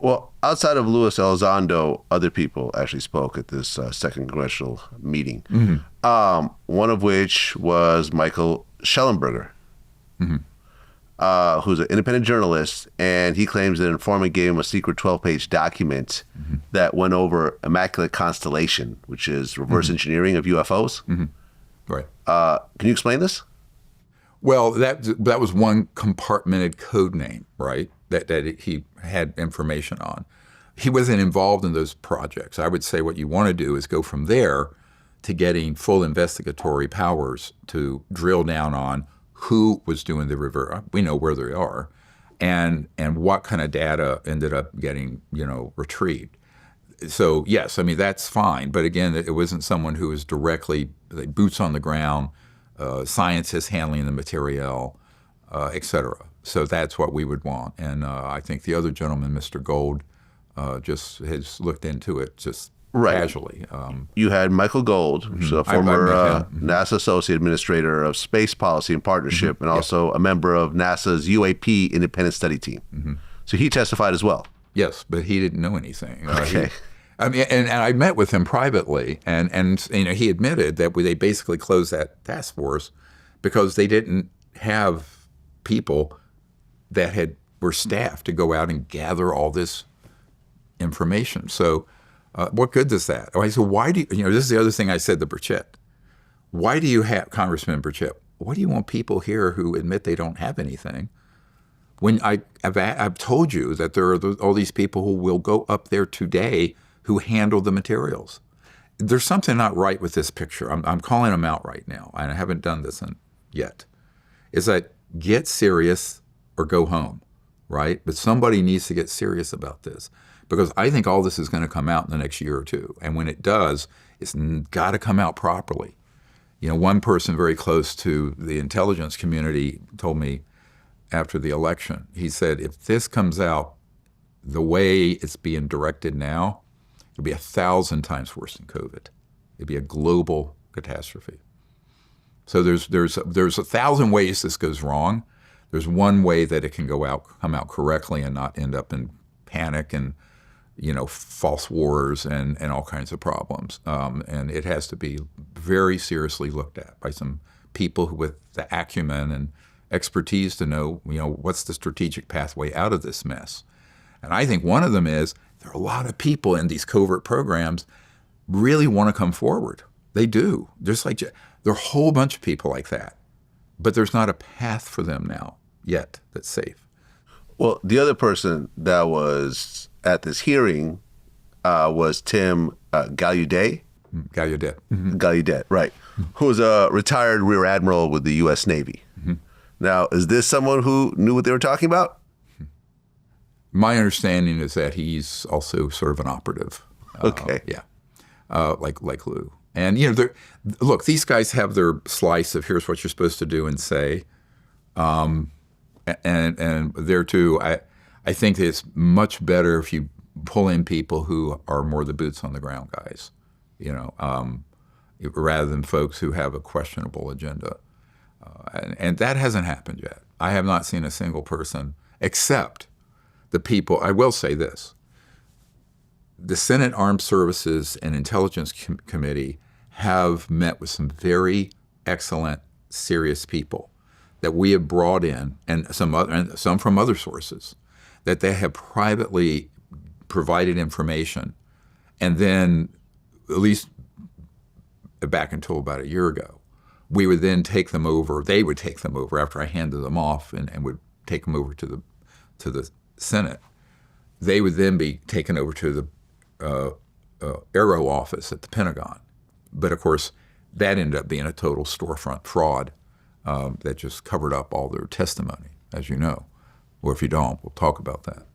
Well, outside of Luis Elizondo, other people actually spoke at this second congressional meeting. One of which was Michael Schellenberger, who's an independent journalist, and he claims that an informant gave him a secret 12-page document that went over Immaculate Constellation, which is reverse engineering of UFOs. Right. Can you explain this? Well, that was one compartmented code name, right, that he had information on. He wasn't involved in those projects. I would say what you want to do is go from there to getting full investigatory powers to drill down on who was doing the reverse. We know where they are, and what kind of data ended up getting, retrieved. So yes, I mean, that's fine. But again, it wasn't someone who was directly boots on the ground, scientists handling the material, et cetera. So that's what we would want. And I think the other gentleman, Mr. Gold, just has looked into it just casually. You had Michael Gold, who's a former NASA Associate Administrator of Space Policy and Partnership, and also a member of NASA's UAP Independent Study Team. So he testified as well. Yes, but he didn't know anything. Okay. And I met with him privately, and he admitted that they basically closed that task force because they didn't have people that were staffed to go out and gather all this information. So what good does that? So why do you, this is the other thing I said to Burchett. Why do you have, Congressman Burchett, why do you want people here who admit they don't have anything? When I've told you that there are all these people who will go up there today who handle the materials. There's something not right with this picture. I'm calling them out right now, and I haven't done this yet. Is that get serious or go home, right? But somebody needs to get serious about this because I think all this is going to come out in the next year or two. And when it does, it's got to come out properly. One person very close to the intelligence community told me after the election, he said, if this comes out the way it's being directed now, it'll be 1,000 times worse than COVID. It'd be a global catastrophe. So there's 1,000 ways this goes wrong. There's one way that it can come out correctly and not end up in panic and false wars and all kinds of problems. And it has to be very seriously looked at by some people with the acumen and expertise to know what's the strategic pathway out of this mess. And I think one of them is there are a lot of people in these covert programs really want to come forward. They do. Just like there are a whole bunch of people like that. But there's not a path for them now yet that's safe. Well, the other person that was at this hearing was Tim Gallaudet. Gallaudet. Gallaudet, right. Who was a retired Rear Admiral with the U.S. Navy. Now, is this someone who knew what they were talking about? My understanding is that he's also sort of an operative. Okay. Like Lou. And, look, these guys have their slice of here's what you're supposed to do and say. And there, too, I think that it's much better if you pull in people who are more the boots on the ground guys, rather than folks who have a questionable agenda. And that hasn't happened yet. I have not seen a single person except the people. I will say this. The Senate Armed Services and Intelligence Committee have met with some very excellent, serious people that we have brought in, and some from other sources, that they have privately provided information. And then, at least back until about a year ago, we would then take them over. They would take them over after I handed them off and would take them over to the Senate. They would then be taken over to the Aero office at the Pentagon. But of course, that ended up being a total storefront fraud that just covered up all their testimony, as you know. Or if you don't, we'll talk about that.